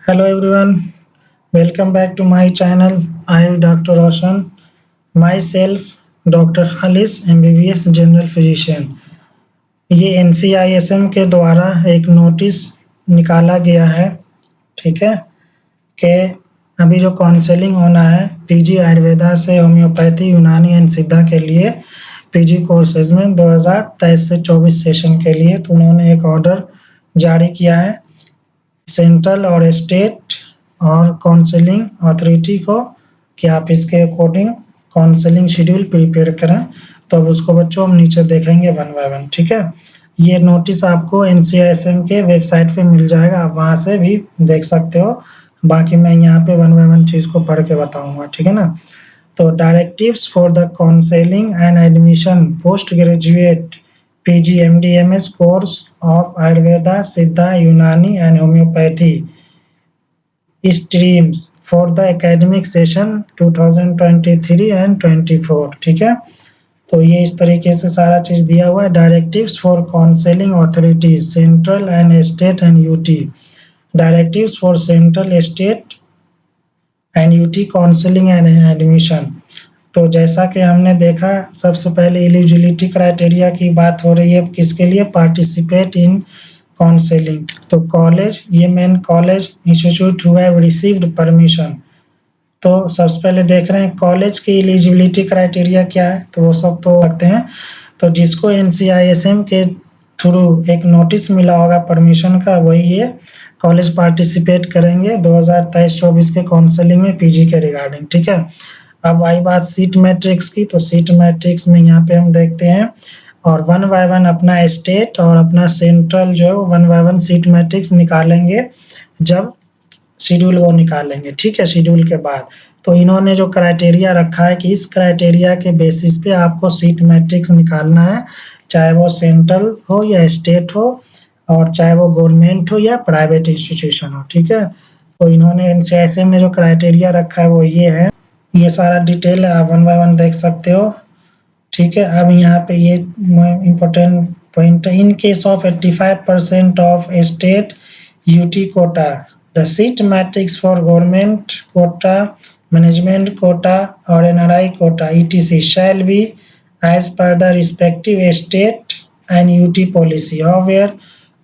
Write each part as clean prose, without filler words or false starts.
Hello everyone, welcome back to my channel. I am Dr. Roshan. Myself, Dr. Halis, MBBS General Physician. ये NCISM के द्वारा एक notice निकाला गया है, ठीक है, कि अभी जो काउंसलिंग होना है पीजी आयुर्वेदा से होम्योपैथी यूनानी एंड सिद्धा के लिए पीजी कोर्सेज में 2023 से 24 सेशन के लिए तो उन्होंने एक ऑर्डर जारी किया है सेंट्रल और स्टेट और काउंसलिंग अथॉरिटी को कि आप इसके अकॉर्डिंग काउंसलिंग शेड्यूल प्रिपेयर करें। तो अब उसको बच्चों हम नीचे देखेंगे वन बाय वन, ठीक है। ये नोटिस आपको एनसीआईएसएम के वेबसाइट पे मिल जाएगा, आप वहाँ से भी देख सकते हो। बाकी मैं यहाँ पे वन बाय वन चीज़ को पढ़ के बताऊँगा, ठीक है ना। तो directives for the counselling and admission post graduate PG MD MS course of Ayurveda, Siddha, Unani and Homeopathy streams for the academic session 2023 and 24, ठीक है। तो ये इस तरीके से सारा चीज़ दिया हुआ है। Directives for counselling authorities central and state and UT, directives for central state and UT counselling and admission. तो जैसा कि हमने देखा, सबसे पहले एलिजिबिलिटी क्राइटेरिया की बात हो रही है, किसके लिए? Participate in counselling. तो कॉलेज, ये main college institute who have received permission. तो सबसे पहले देख रहे हैं कॉलेज की एलिजिबिलिटी क्राइटेरिया क्या है, तो वो सब तो रखते हैं। तो जिसको एनसीआईएसएम के थ्रू एक नोटिस मिला होगा परमिशन का, वही ये कॉलेज पार्टिसिपेट करेंगे 2023-24 के काउंसलिंग में पीजी के रिगार्डिंग, ठीक है। अब आई बात सीट मैट्रिक्स की, तो सीट मैट्रिक्स में यहाँ पे हम देखते हैं और वन बाय वन अपना स्टेट और अपना सेंट्रल जो है one by one seat matrix निकालेंगे जब शेड्यूल वो निकालेंगे, ठीक है, शेड्यूल के बाद। तो इन्होंने जो क्राइटेरिया रखा है कि इस क्राइटेरिया के बेसिस पे आपको सीट मैट्रिक्स निकालना है, चाहे वो सेंट्रल हो या स्टेट हो और चाहे वो गवर्नमेंट हो या प्राइवेट इंस्टीट्यूशन हो, ठीक है। तो इन्होंने एनसीआईएसएम ने जो क्राइटेरिया रखा है वो ये है, ये सारा डिटेल आप वन बाय वन देख सकते हो, ठीक है। अब यहाँ पे ये इम्पोर्टेंट पॉइंट है, in case of 85% of state UT quota the seat matrix for government quota, management quota और NRI quota ETC shall be as per the respective state and UT policy where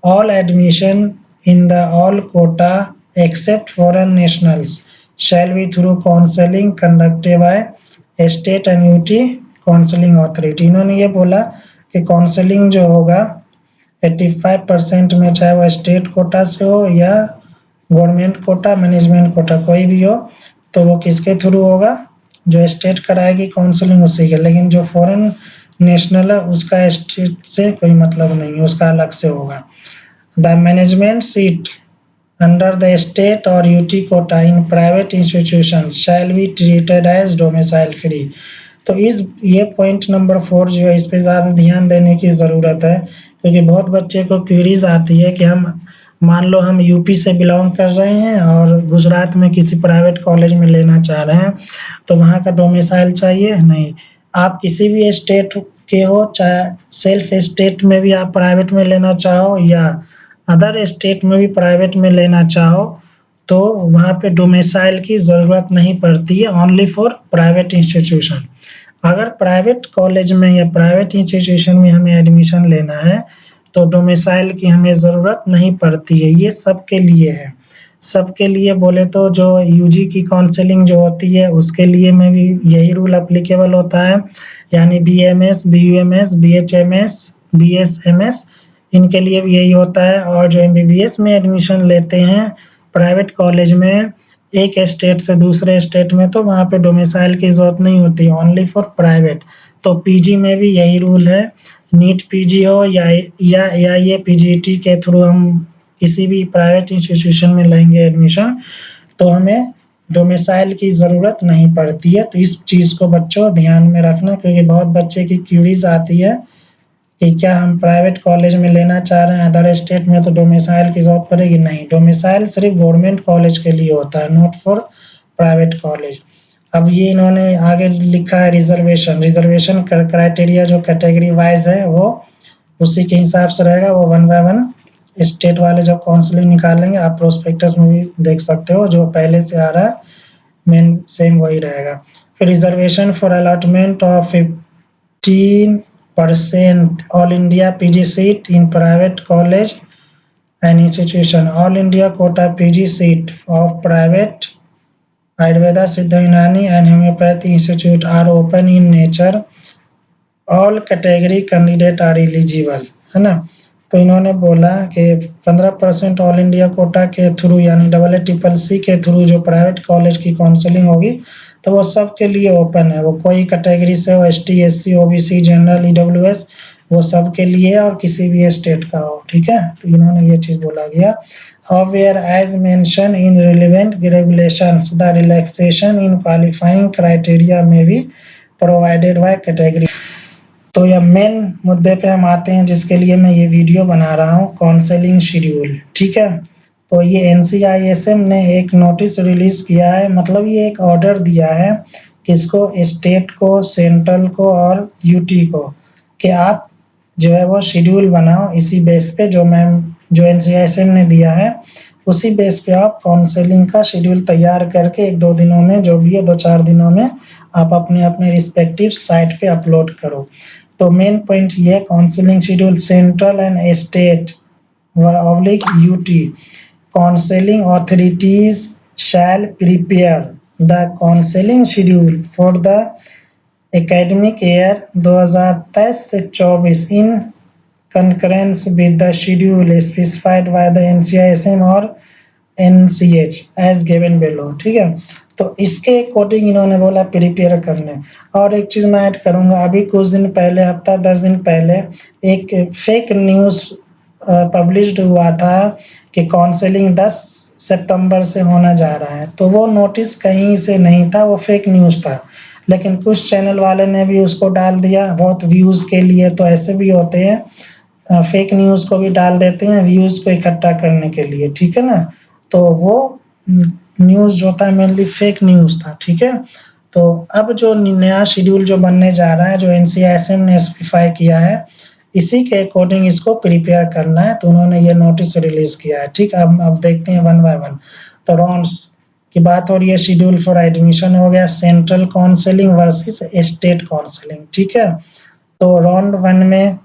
all admission in the all quota except foreign nationals shall be through counseling conducted by state and UT counseling authority। इन्होंने ये बोला कि counselling जो होगा 85% में, चाहे वो state quota से हो या गवर्नमेंट कोटा, मैनेजमेंट कोटा, कोई भी हो, तो वो किसके थ्रू होगा? जो स्टेट कराएगी काउंसलिंग उसी के। लेकिन जो फॉरेन नेशनल है उसका स्टेट से कोई मतलब नहीं है, उसका अलग से होगा। The management seat under the state or UT quota in private institutions shall be treated as domicile free। तो ये पॉइंट नंबर 4 जो है, इस पे ज़्यादा ध्यान देने की ज़रूरत है, क्योंकि बहुत बच्चे को क्वेरीज आती है कि हम मान लो हम यूपी से बिलोंग कर रहे हैं और गुजरात में किसी प्राइवेट कॉलेज में लेना चाह रहे हैं, तो वहाँ का डोमिसाइल चाहिए? नहीं, आप किसी भी स्टेट के हो, चाहे सेल्फ स्टेट में भी आप प्राइवेट में लेना चाहो या अदर स्टेट में भी प्राइवेट में लेना चाहो, तो वहाँ पे डोमिसाइल की ज़रूरत नहीं पड़ती है, ओनली फॉर प्राइवेट इंस्टीट्यूशन। अगर प्राइवेट कॉलेज में या प्राइवेट इंस्टीट्यूशन में हमें एडमिशन लेना है तो डोमिसाइल की हमें ज़रूरत नहीं पड़ती है। ये सबके लिए है, सबके लिए बोले तो जो यूजी की काउंसलिंग जो होती है उसके लिए में भी यही रूल अप्लीकेबल होता है, यानी BMS, BUMS, BHMS, BSMS इनके लिए भी यही होता है। और जो MBBS में एडमिशन लेते हैं प्राइवेट कॉलेज में एक स्टेट से दूसरे स्टेट में, तो वहाँ पे डोमिसाइल की ज़रूरत नहीं होती, ओनली फॉर प्राइवेट। तो पीजी में भी यही रूल है, नीट पीजी हो या ये PGT के थ्रू हम किसी भी प्राइवेट इंस्टीट्यूशन में लेंगे एडमिशन, तो हमें डोमिसाइल की ज़रूरत नहीं पड़ती है। तो इस चीज़ को बच्चों ध्यान में रखना, क्योंकि बहुत बच्चे की क्यूरीज आती है कि क्या हम प्राइवेट कॉलेज में लेना चाह रहे हैं अदर स्टेट में तो डोमिसाइल की जरूरत पड़ेगी? नहीं, डोमिसाइल सिर्फ गवर्नमेंट कॉलेज के लिए होता है, नॉट फॉर प्राइवेट कॉलेज। अब ये इन्होंने आगे लिखा है रिजर्वेशन क्राइटेरिया जो कैटेगरी वाइज है वो उसी के हिसाब से रहेगा, वो वन बाय वन स्टेट वाले जब काउंसलिंग निकालेंगे, आप प्रोस्पेक्टस में भी देख सकते हो, जो पहले से आ रहा है मेन सेम वही रहेगा। फिर reservation for allotment of 15% all India PG seat in private college and institution. All India Kota PG seat of private Ayurveda, Siddha Unani and Homeopathy Institute are open in nature. All category candidate are eligible, है ना। तो इन्होंने बोला कि 15% all India Kota के through यानी AACCC के through जो प्राइवेट कॉलेज की काउंसलिंग होगी तो वो सब के लिए ओपन है, वो कोई कैटेगरी से हो, ST SC OBC general EWS, वो सब के लिए और किसी भी स्टेट का हो, ठीक है। तो इन्होंने ये चीज़ बोला गया। However, as mentioned in relevant regulations, the relaxation in qualifying criteria may be provided by category। तो यह मेन मुद्दे पे हम आते हैं जिसके लिए मैं ये वीडियो बना रहा हूँ, काउंसलिंग शेड्यूल, ठीक है। तो ये NCISM ने एक नोटिस रिलीज किया है, मतलब ये एक ऑर्डर दिया है किसको, स्टेट को, सेंट्रल को और यूटी को, कि आप जो है वो शेड्यूल बनाओ इसी बेस पे जो NCISM ने दिया है उसी बेस पे आप काउंसलिंग का शेड्यूल तैयार करके 1-2 दिनों में, जो भी है 2-4 दिनों में आप अपने अपने रिस्पेक्टिव साइट पे अपलोड करो। तो मेन पॉइंट ये counselling schedule central and state /UT counselling authorities shall prepare the counselling schedule for the academic year 2023 से 24 इन concurrence with the schedule specified by the NCISM और NCH as given below, ठीक है। तो इसके according इन्होंने बोला prepare करने। और एक चीज़ मैं ऐड करूँगा, अभी कुछ दिन पहले, हफ्ता 10 दिन पहले एक फेक न्यूज़ पब्लिश्ड हुआ था कि काउंसलिंग 10 सितंबर से होना जा रहा है, तो वो नोटिस कहीं से नहीं था, वो फेक न्यूज़ था, लेकिन कुछ चैनल वाले ने भी उसको डाल दिया बहुत व्यूज़ के लिए। तो ऐसे भी होते हैं, फेक न्यूज़ को भी डाल देते हैं व्यूज़ को इकट्ठा करने के लिए, ठीक है ना। तो वो न्यूज़ जो था मेनली फेक न्यूज़ था, ठीक है। तो अब जो नया शेड्यूल जो बनने जा रहा है, जो NCISM ने स्पेसिफाई किया है, इसी के अकॉर्डिंग इसको प्रिपेयर करना है, तो उन्होंने ये नोटिस रिलीज किया है, ठीक। अब देखते हैं 1 बाय 1। तो राउंड्स की बात हो रही है, शेड्यूल फॉर एडमिशन हो गया, central counselling versus state counselling, ठीक है। तो राउंड 1 में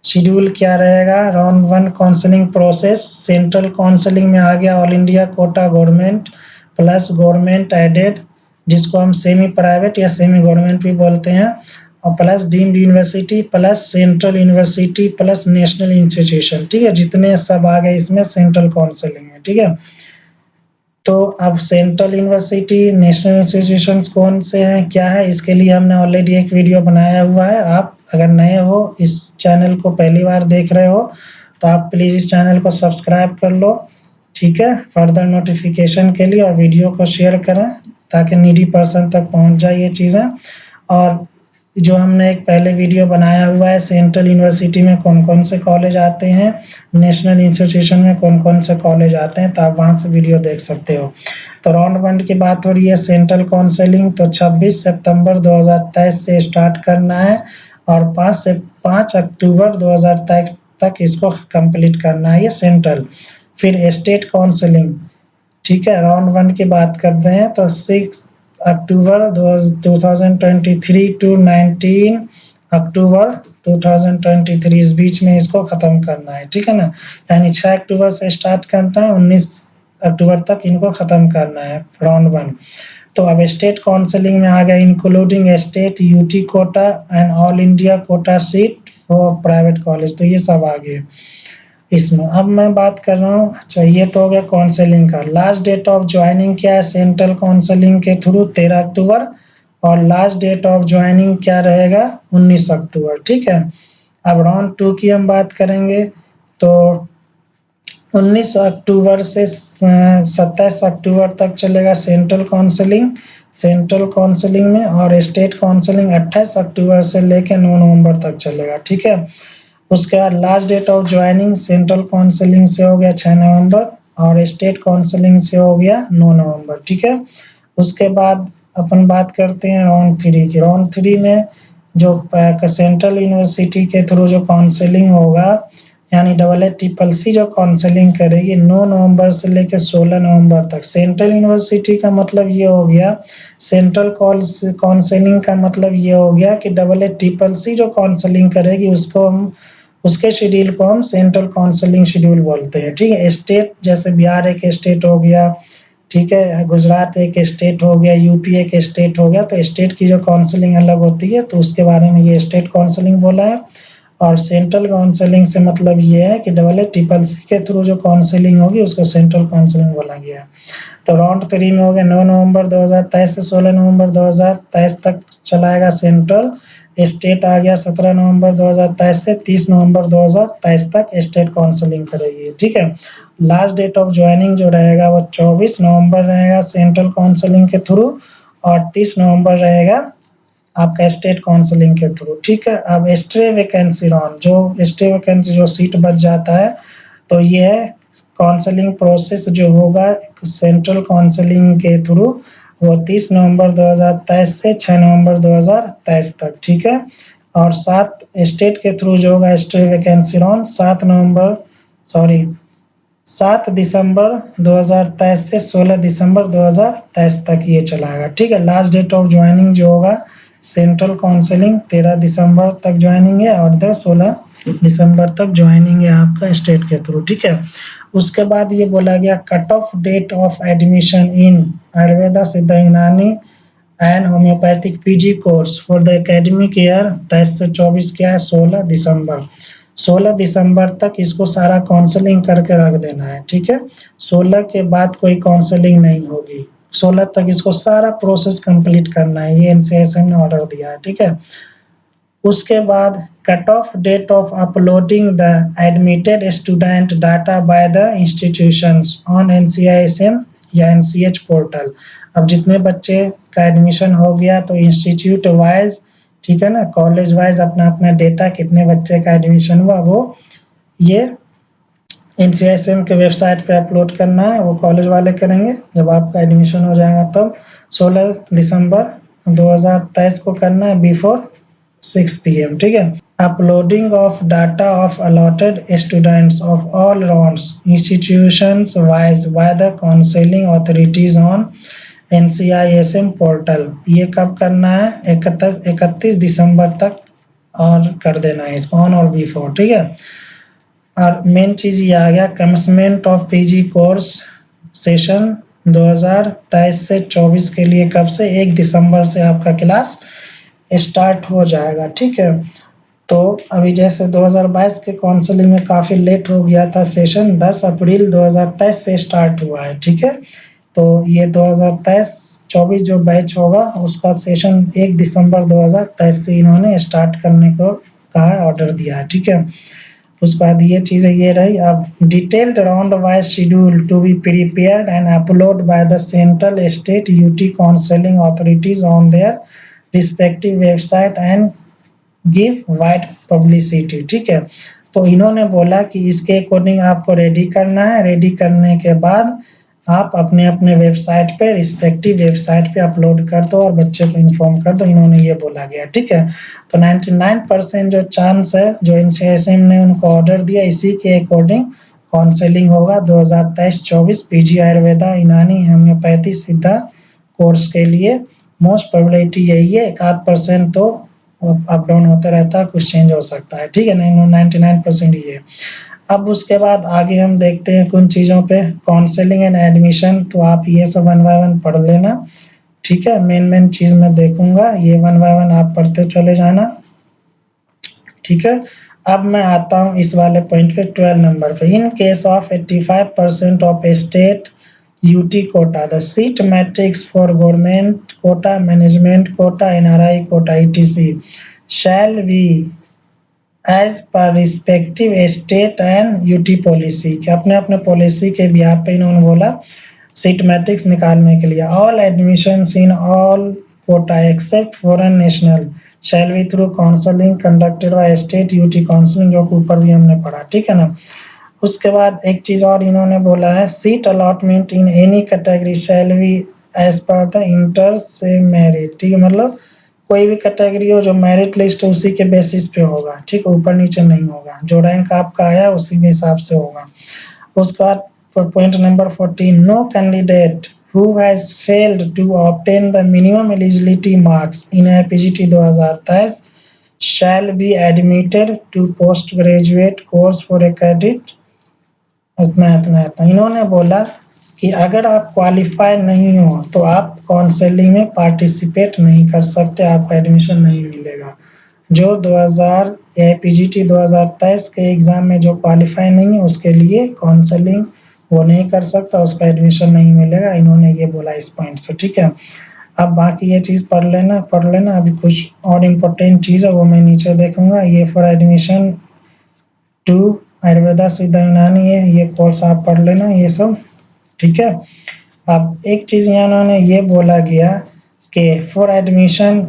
शेड्यूल क्या रहेगा, round 1 counselling process, central counselling में आ गया all India Kota government plus government aided, जिसको हम सेमी प्राइवेट या सेमी गवर्नमेंट भी बोलते हैं, और plus deemed university plus central university plus national institution, ठीक है। जितने सब आ गए इसमें सेंट्रल काउंसलिंग में, ठीक है। तो अब सेंट्रल यूनिवर्सिटी, नेशनल इंस्टीट्यूशन कौन से हैं, क्या है, इसके लिए हमने ऑलरेडी एक वीडियो बनाया हुआ है। आप अगर नए हो, इस चैनल को पहली बार देख रहे हो, तो आप प्लीज़ इस चैनल को सब्सक्राइब कर लो, ठीक है, फर्दर नोटिफिकेशन के लिए, और वीडियो को शेयर करें ताकि नीडी पर्सन तक पहुंच जाए ये चीज़ें। और जो हमने एक पहले वीडियो बनाया हुआ है, सेंट्रल यूनिवर्सिटी में कौन कौन से कॉलेज आते हैं, नेशनल इंस्टीट्यूशन में कौन कौन से कॉलेज आते हैं, तो आप वहाँ से वीडियो देख सकते हो। तो राउंड 1 की बात हो रही है सेंट्रल काउंसलिंग, तो 26 सितंबर 2023 से स्टार्ट करना है और 5 अक्टूबर 2023 तक इसको कंप्लीट करना है, ये सेंट्रल। फिर स्टेट काउंसलिंग, ठीक है, राउंड 1 की बात करते हैं तो 6 अक्टूबर 2023 टू 19 अक्टूबर 2023, इस बीच में इसको ख़त्म करना है, ठीक है ना। यानी 6 अक्टूबर से स्टार्ट करना है, 19 अक्टूबर तक इनको ख़त्म करना है राउंड 1। तो अब स्टेट काउंसलिंग में आ गया, including state UT quota and all India quota seat for private college, तो ये सब आ गए इसमें। अब मैं बात कर रहा हूँ, अच्छा ये तो हो गया काउंसलिंग का। लास्ट डेट ऑफ ज्वाइनिंग क्या है सेंट्रल काउंसलिंग के थ्रू, 13 अक्टूबर, और लास्ट डेट ऑफ ज्वाइनिंग क्या रहेगा, 19 अक्टूबर, ठीक है। अब राउंड 2 की हम बात करेंगे, तो 19 अक्टूबर से 27 अक्टूबर तक चलेगा सेंट्रल काउंसलिंग में, और स्टेट काउंसलिंग 28 अक्टूबर से लेकर 9 नवंबर तक चलेगा, ठीक है। उसके बाद last date of joining central counselling से हो गया 6 नवंबर और स्टेट काउंसलिंग से हो गया 9 नवंबर, ठीक है। उसके बाद अपन बात करते हैं राउंड 3 की। राउंड 3 में जो सेंट्रल यूनिवर्सिटी के थ्रू जो काउंसलिंग होगा यानी AA CCC जो काउंसलिंग करेगी 9 नवंबर से लेकर 16 नवंबर तक। सेंट्रल यूनिवर्सिटी का मतलब ये हो गया, सेंट्रल काउंसलिंग का मतलब ये हो गया कि AA CCC जो काउंसलिंग करेगी उसको हम, उसके शेड्यूल को हम सेंट्रल काउंसलिंग शेड्यूल बोलते हैं। ठीक है, स्टेट जैसे बिहार एक स्टेट हो गया, ठीक है, गुजरात एक स्टेट हो गया, यूपी एक स्टेट हो गया, तो स्टेट की जो काउंसलिंग अलग होती है तो उसके बारे में ये स्टेट काउंसलिंग बोला है। और सेंट्रल काउंसलिंग से मतलब ये है कि AA CCC के थ्रू जो काउंसलिंग होगी उसको सेंट्रल काउंसलिंग बोला गया है। तो राउंड 3 में हो गया 9 नवंबर 2023 से 16 नवंबर 2023 तक चलाएगा सेंट्रल। स्टेट आ गया 17 नवंबर 2023 से 30 नवंबर 2023 तक स्टेट काउंसलिंग करेगी। ठीक है, लास्ट डेट ऑफ ज्वाइनिंग जो रहेगा वो 24 नवंबर रहेगा सेंट्रल काउंसलिंग के थ्रू, और 30 नवंबर रहेगा आपका स्टेट काउंसलिंग के थ्रू। ठीक है, अब स्टे वैकेंसी राउंड, जो स्टे वैकेंसी जो सीट बच जाता है, तो ये है काउंसलिंग प्रोसेस जो होगा सेंट्रल काउंसलिंग के थ्रू, वो 30 नवंबर 2023 से 6 नवंबर 2023 तक। ठीक है, और 7 स्टेट के थ्रू जो होगा स्टे वैकेंसी राउंड 7 दिसंबर 2023 से 16 दिसंबर 2023 तक ये चलाएगा। ठीक है, लास्ट डेट ऑफ ज्वाइनिंग जो होगा सेंट्रल काउंसलिंग 13 दिसंबर तक ज्वाइनिंग है, और इधर 16 दिसंबर तक ज्वाइनिंग है आपका स्टेट के थ्रू। ठीक है, उसके बाद ये बोला गया cut off date of admission in Ayurveda Siddha Unani and homeopathic PG course for the academic year 23 से 24 क्या है, 16 दिसंबर। 16 दिसंबर तक इसको सारा काउंसलिंग करके रख देना है। ठीक है, 16 के बाद कोई काउंसलिंग नहीं होगी, 16 तक इसको सारा प्रोसेस कंप्लीट करना है, ये एनसीआईएसएम ने ऑर्डर दिया है। ठीक है, उसके बाद cut off date of uploading the admitted student data by the institutions on NCISM या एनसीएच पोर्टल। अब जितने बच्चे का एडमिशन हो गया तो इंस्टीट्यूट वाइज, ठीक है ना, कॉलेज वाइज अपना अपना डेटा कितने बच्चे का एडमिशन हुआ वो ये एनसीआईएसएम के वेबसाइट पे अपलोड करना है, वो कॉलेज वाले करेंगे जब आपका एडमिशन हो जाएगा तब। 16 दिसंबर 2023 को करना है बिफोर 6 PM। ठीक है, uploading of data of allotted students of all rounds institutions wise by the counselling authorities on NCISM portal. ये कब करना है, 31 दिसंबर तक और कर देना है इसको ऑन और बिफोर। ठीक है, और मेन चीज ये आ गया commencement of PG course session 2023 से 24 के लिए कब से, 1 दिसंबर से आपका क्लास स्टार्ट हो जाएगा। ठीक है, तो अभी जैसे 2022 के काउंसलिंग में काफ़ी लेट हो गया था सेशन, 10 अप्रैल 2023 से स्टार्ट हुआ है। ठीक है, तो ये 2023-24 जो बैच होगा उसका सेशन 1 दिसंबर 2023 से इन्होंने स्टार्ट करने को कहा, ऑर्डर दिया है। ठीक है, उसके बाद ये चीज़ें ये रही। अब detailed round wise schedule to be prepared and upload by the central state UT counselling authorities on their respective website and give wide publicity. ठीक है, तो इन्होंने बोला कि इसके अकॉर्डिंग आपको रेडी करना है, रेडी करने के बाद आप अपने अपने वेबसाइट पे, रिस्पेक्टिव वेबसाइट पे अपलोड कर दो और बच्चे को इन्फॉर्म कर दो, इन्होंने ये बोला गया। ठीक है, तो 99% जो चांस है जो एनसीआईएसएम ने उनको ऑर्डर दिया इसी के अकॉर्डिंग काउंसलिंग होगा 2023-24 पीजी आयुर्वेदा यूनानी होम्योपैथी सिद्धा कोर्स के लिए। मोस्ट प्रोबेबिलिटी यही है, 1% तो अप डाउन होता रहता है, कुछ चेंज हो सकता है। ठीक है, 99% ये। अब उसके बाद आगे हम देखते हैं कुछ चीज़ों पे, काउंसलिंग एंड एडमिशन, तो आप ये सब 1 बाय 1 पढ़ लेना। ठीक है, मेन चीज़ मैं देखूंगा, ये 1 बाय 1 आप पढ़ते चले जाना। ठीक है, अब मैं आता हूँ इस वाले पॉइंट पे 12 नंबर पे। In case of 85% of state UT quota the seat matrix for government quota, management quota, NRI quota ETC shall be as per respective state and UT policy, कि अपने अपने पॉलिसी के बिहार पे इन्होंने बोला सीट मैट्रिक्स निकालने के लिए। All admissions in all quota except foreign national shall be through counselling conducted by state UT counselling, जो ऊपर भी हमने पढ़ा। ठीक है ना, उसके बाद एक चीज और इन्होंने बोला है, seat allotment in any category shall be as per the inter se merit. ठीक है, मतलब कोई भी कैटेगरी हो, जो मेरिट लिस्ट है उसी के बेसिस पे होगा, ठीक है, ऊपर नीचे नहीं होगा, जो रैंक आपका आया उसी के हिसाब से होगा। उसके बाद point number 14, no candidate who has failed to obtain the minimum eligibility marks in IPGT 2023 shall be admitted to postgraduate course for a credit। इतना इन्होंने बोला कि अगर आप क्वालिफाई नहीं हो तो आप काउंसलिंग में पार्टिसिपेट नहीं कर सकते, आपका एडमिशन नहीं मिलेगा। जो 2000 पीजीटी 2023 के एग्जाम में जो क्वालिफाई नहीं है उसके लिए काउंसलिंग वो नहीं कर सकता, उसका एडमिशन नहीं मिलेगा। इन्होंने ये बोला इस पॉइंट से, ठीक है। अब बाकी ये चीज़ पढ़ लेना। अभी कुछ और इम्पोर्टेंट चीज़ है वो मैं नीचे देखूंगा। ये for admission to Ayurveda Siddha यूनानी है, ये कोर्स आप पढ़ लेना ये सब, ठीक है। अब एक चीज़ यहाँ उन्होंने ये बोला गया कि for admission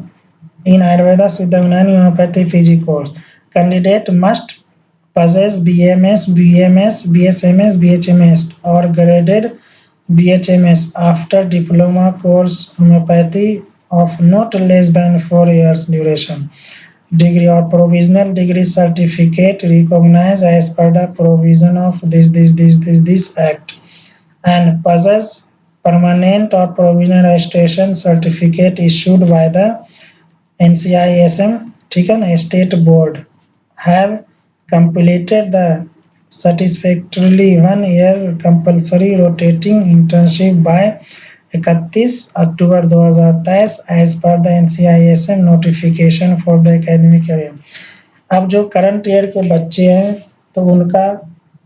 in Ayurveda Siddha Unani Homeopathy PG course, candidate must possess BMS, BMS, BSMS, BHMS or graded BHMS after diploma course homeopathy of not less than 4 years duration. Degree or provisional degree certificate recognized as per the provision of this act, and possess permanent or provisional registration certificate issued by the NCISM, ठीक है ना, state board, have completed the satisfactorily 1 year compulsory rotating internship by 31 October 2023 as per the NCISM notification for the academic year। अब जो current year के बच्चे हैं तो उनका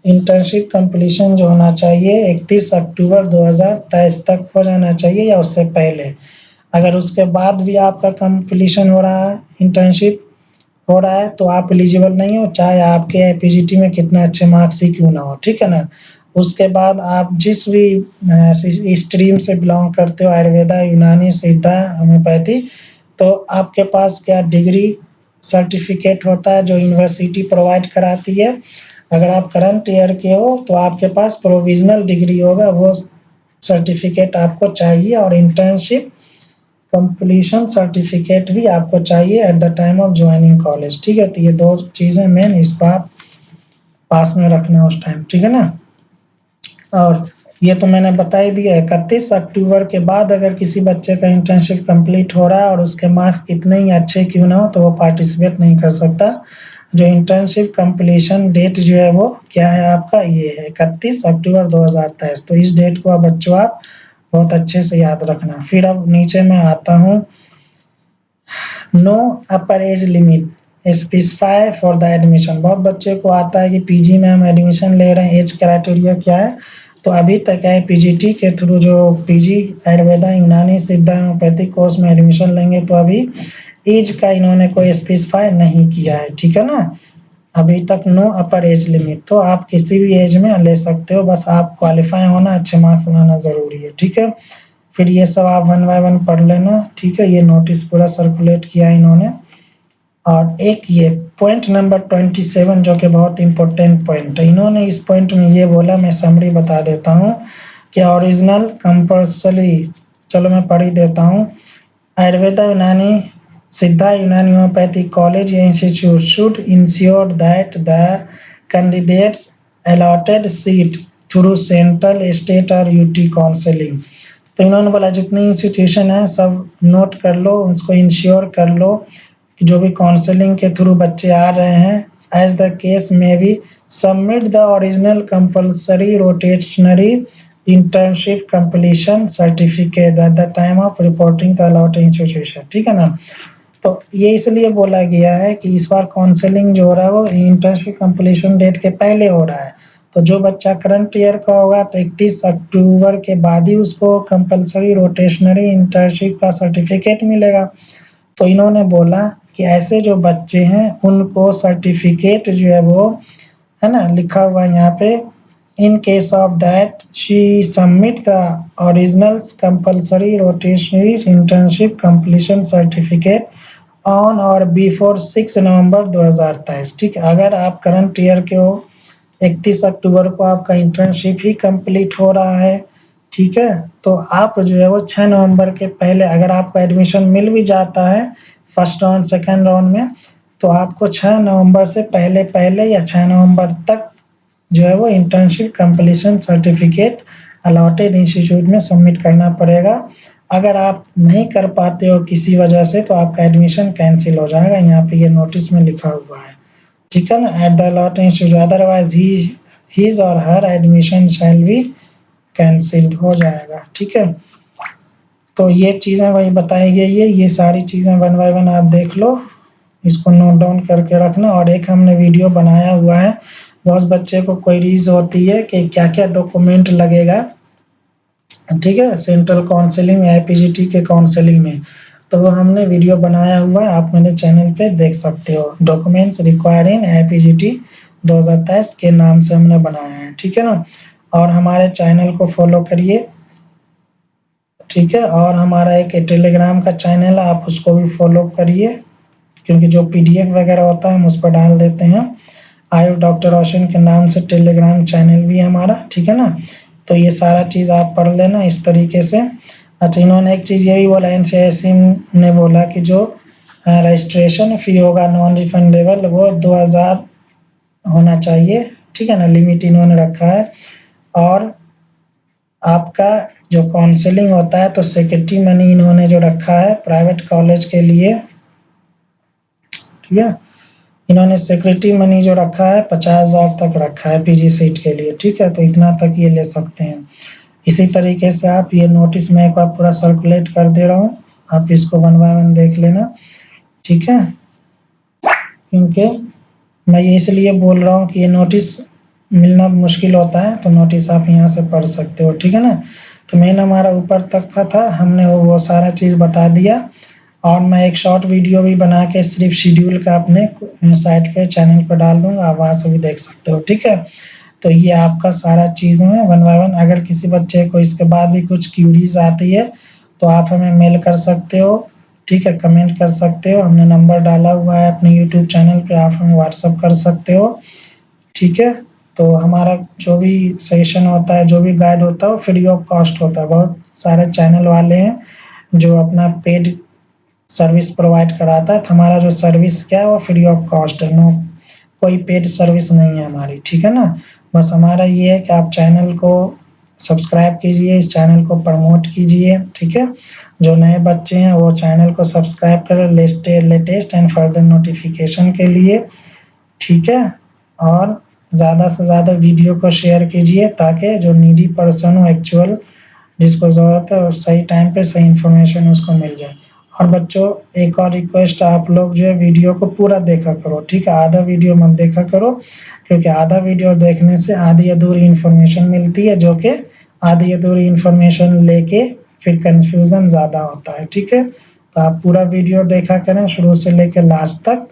इंटर्नशिप कंप्लीशन जो होना चाहिए 31 अक्टूबर 2023 तक हो जाना चाहिए या उससे पहले। अगर उसके बाद भी आपका कंप्लीशन हो रहा है, इंटर्नशिप हो रहा है, तो आप एलिजिबल नहीं हो, चाहे आपके पीजीटी में कितने अच्छे मार्क्स ही क्यों ना हो, ठीक है ना। उसके बाद आप जिस भी स्ट्रीम से बिलोंग करते हो, आयुर्वेदा, यूनानी, सिद्धा, होम्योपैथी, तो आपके पास क्या डिग्री सर्टिफिकेट होता है जो यूनिवर्सिटी प्रोवाइड कराती है। अगर आप करंट ईयर के हो तो आपके पास प्रोविजनल डिग्री होगा, वो सर्टिफिकेट आपको चाहिए, और इंटर्नशिप कंप्लीशन सर्टिफिकेट भी आपको चाहिए eight the time of joining college, ठीक है। तो ये दो चीज़ें मेन इस बार पास में रखना उस टाइम, ठीक है ना। और ये तो मैंने बता ही दिया, 31 अक्टूबर के बाद अगर किसी बच्चे का इंटर्नशिप कंप्लीट हो रहा है और उसके मार्क्स कितने ही अच्छे क्यों ना हो तो वो पार्टिसिपेट नहीं कर सकता। जो इंटर्नशिप कंप्लीशन डेट जो है वो क्या है आपका, ये है 31 अक्टूबर 2023। तो इस डेट को आप बच्चों आप बहुत अच्छे से याद रखना। फिर अब नीचे मैं आता हूँ, no upper age limit specify for the admission. बहुत बच्चे को आता है कि पीजी में हम एडमिशन ले रहे हैं, एज क्राइटेरिया क्या है। तो अभी तक है पीजीटी के थ्रू जो पीजी आयुर्वेदा, यूनानी, सिद्धा, होम्योपैथिक कोर्स में एडमिशन लेंगे तो अभी एज का इन्होंने कोई स्पेसिफाई नहीं किया है, ठीक है ना। अभी तक नो अपर एज लिमिट, तो आप किसी भी एज में ले सकते हो, बस आप क्वालिफाई होना, अच्छे मार्क्स लाना जरूरी है, ठीक है। फिर ये सब आप 1 बाय 1 पढ़ लेना, ठीक है। ये नोटिस पूरा सर्कुलेट किया इन्होंने। और एक ये पॉइंट नंबर 27 जो कि बहुत इंपॉर्टेंट पॉइंट है, इन्होंने इस पॉइंट में ये बोला, मैं समरी बता देता हूँ कि ओरिजिनल कंपल्सरी, चलो मैं पढ़ ही देता हूँ। आयुर्वेदा, यूनानी, सिद्धा, यूनानी होम्योपैथिक कॉलेज या institute should ensure that the candidates allotted seat through central, state और यूटी काउंसलिंग। तो इन्होंने बोला जितनी इंस्टीट्यूशन है सब नोट कर लो, उसको इंश्योर कर लो कि जो भी काउंसलिंग के थ्रू बच्चे आ रहे हैं, एज द केस में भी submit the original compulsory rotationary internship completion certificate at the time of reporting the allotted institution, ठीक है ना। तो ये इसलिए बोला गया है कि इस बार काउंसलिंग जो हो रहा है वो इंटर्नशिप कंप्लीशन डेट के पहले हो रहा है। तो जो बच्चा करंट ईयर का होगा तो 31 अक्टूबर के बाद ही उसको कंपल्सरी रोटेशनरी इंटर्नशिप का सर्टिफिकेट मिलेगा। तो इन्होंने बोला कि ऐसे जो बच्चे हैं उनको सर्टिफिकेट जो है वो है ना, लिखा हुआ है यहाँ पे, in case of that she submit the original compulsory rotationary internship completion certificate on और बिफोर 6 नवंबर 2023, ठीक है। अगर आप करंट ईयर के हो, 31 अक्टूबर को आपका इंटर्नशिप ही कंप्लीट हो रहा है, ठीक है, तो आप जो है वो 6 नवंबर के पहले, अगर आपका एडमिशन मिल भी जाता है फर्स्ट राउंड सेकंड राउंड में, तो आपको 6 नवंबर से पहले पहले या 6 नवंबर तक जो है वो internship completion certificate allotted institute में सबमिट करना पड़ेगा। अगर आप नहीं कर पाते हो किसी वजह से तो आपका एडमिशन कैंसिल हो जाएगा, यहाँ पे ये नोटिस में लिखा हुआ है, ठीक है ना, at the allotted institute, otherwise his और हर एडमिशन शैल बी कैंसिल्ड हो जाएगा, ठीक है। तो ये चीज़ें वही बताई गई है, ये सारी चीज़ें वन बाय वन आप देख लो, इसको नोट डाउन करके रखना। और एक हमने वीडियो बनाया हुआ है, बहुत बच्चे को क्वेरीज होती है कि क्या क्या डॉक्यूमेंट लगेगा, ठीक है, सेंट्रल काउंसलिंग में IPGT के काउंसलिंग में, तो वो हमने वीडियो बनाया हुआ है, आप मेरे चैनल पे देख सकते हो। डॉक्यूमेंट्स रिक्वायर्ड इन IPGT 2023 के नाम से हमने बनाया है, ठीक है ना। और हमारे चैनल को फॉलो करिए, ठीक है। और हमारा एक टेलीग्राम का चैनल है, आप उसको भी फॉलो करिए, क्योंकि जो PDF वगैरह होता है हम उस पर डाल देते हैं। आयुष डॉक्टर रोशन के नाम से टेलीग्राम चैनल भी है हमारा, ठीक है ना। तो ये सारा चीज़ आप पढ़ लेना इस तरीके से। अच्छा, इन्होंने एक चीज़ ये भी बोला, NCIC ने बोला कि जो रजिस्ट्रेशन फ़ी होगा नॉन रिफंडेबल वो 2000 होना चाहिए, ठीक है ना, लिमिट इन्होंने रखा है। और आपका जो काउंसलिंग होता है तो सेक्रेटरी मनी इन्होंने जो रखा है प्राइवेट कॉलेज के लिए, ठीक है, इन्होंने सेक्रेटरी मनी जो रखा है 50,000 तक रखा है PG सीट के लिए, ठीक है, तो इतना तक ये ले सकते हैं। इसी तरीके से आप ये नोटिस मैं एक बार पूरा सर्कुलेट कर दे रहा हूँ, आप इसको वन बाय वन देख लेना, ठीक है, क्योंकि मैं ये इसलिए बोल रहा हूँ कि ये नोटिस मिलना मुश्किल होता है, तो नोटिस आप यहाँ से पढ़ सकते हो, ठीक है ना। तो मेन हमारा ऊपर तक का था, हमने वो सारा चीज़ बता दिया। और मैं एक शॉर्ट वीडियो भी बना के सिर्फ शेड्यूल का अपने साइट पे चैनल पर डाल दूंगा, आप वहाँ से भी देख सकते हो, ठीक है। तो ये आपका सारा चीज़ें हैं वन बाय वन। अगर किसी बच्चे को इसके बाद भी कुछ क्यूरीज आती है तो आप हमें मेल कर सकते हो, ठीक है, कमेंट कर सकते हो, हमने नंबर डाला हुआ है अपने यूट्यूब चैनल पे, आप हमें व्हाट्सअप कर सकते हो, ठीक है। तो हमारा जो भी सेशन होता है, जो भी गाइड होता है वो फ्री ऑफ कॉस्ट होता है। बहुत सारे चैनल वाले हैं जो अपना पेड सर्विस प्रोवाइड कराता है, तो हमारा जो सर्विस क्या है वो फ्री ऑफ कॉस्ट है, नो कोई पेड सर्विस नहीं है हमारी, ठीक है ना। बस हमारा ये है कि आप चैनल को सब्सक्राइब कीजिए, इस चैनल को प्रमोट कीजिए, ठीक है। जो नए बच्चे हैं वो चैनल को सब्सक्राइब करें लेटेस्ट एंड फर्दर नोटिफिकेशन के लिए, ठीक है। और ज़्यादा से ज़्यादा वीडियो को शेयर कीजिए ताकि जो नीडी पर्सन हो, एक्चुअल जिसको ज़रूरत है, और सही टाइम पे सही इन्फॉर्मेशन उसको मिल जाए। और बच्चों एक और रिक्वेस्ट, आप लोग जो है वीडियो को पूरा देखा करो, ठीक है, आधा वीडियो मत देखा करो, क्योंकि आधा वीडियो देखने से आधी अधूरी इन्फॉर्मेशन मिलती है, जो कि आधी अधूरी इन्फॉर्मेशन लेके फिर कंफ्यूजन ज़्यादा होता है, ठीक है। तो आप पूरा वीडियो देखा करें शुरू से लेकर लास्ट तक,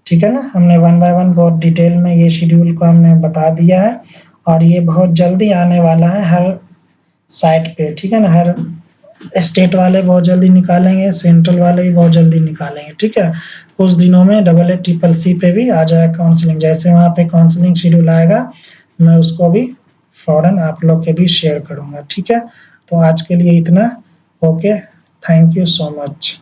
ठीक है ना। हमने वन बाय वन बहुत डिटेल में ये शेड्यूल को हमने बता दिया है, और ये बहुत जल्दी आने वाला है हर साइट पे, ठीक है ना। हर स्टेट वाले बहुत जल्दी निकालेंगे, सेंट्रल वाले भी बहुत जल्दी निकालेंगे, ठीक है। कुछ दिनों में AACCC पे भी आ जाएगा काउंसलिंग, जैसे वहाँ पे काउंसलिंग शेड्यूल आएगा मैं उसको भी फौरन आप लोग के भी शेयर करूँगा, ठीक है। तो आज के लिए इतना, okay, thank you so much.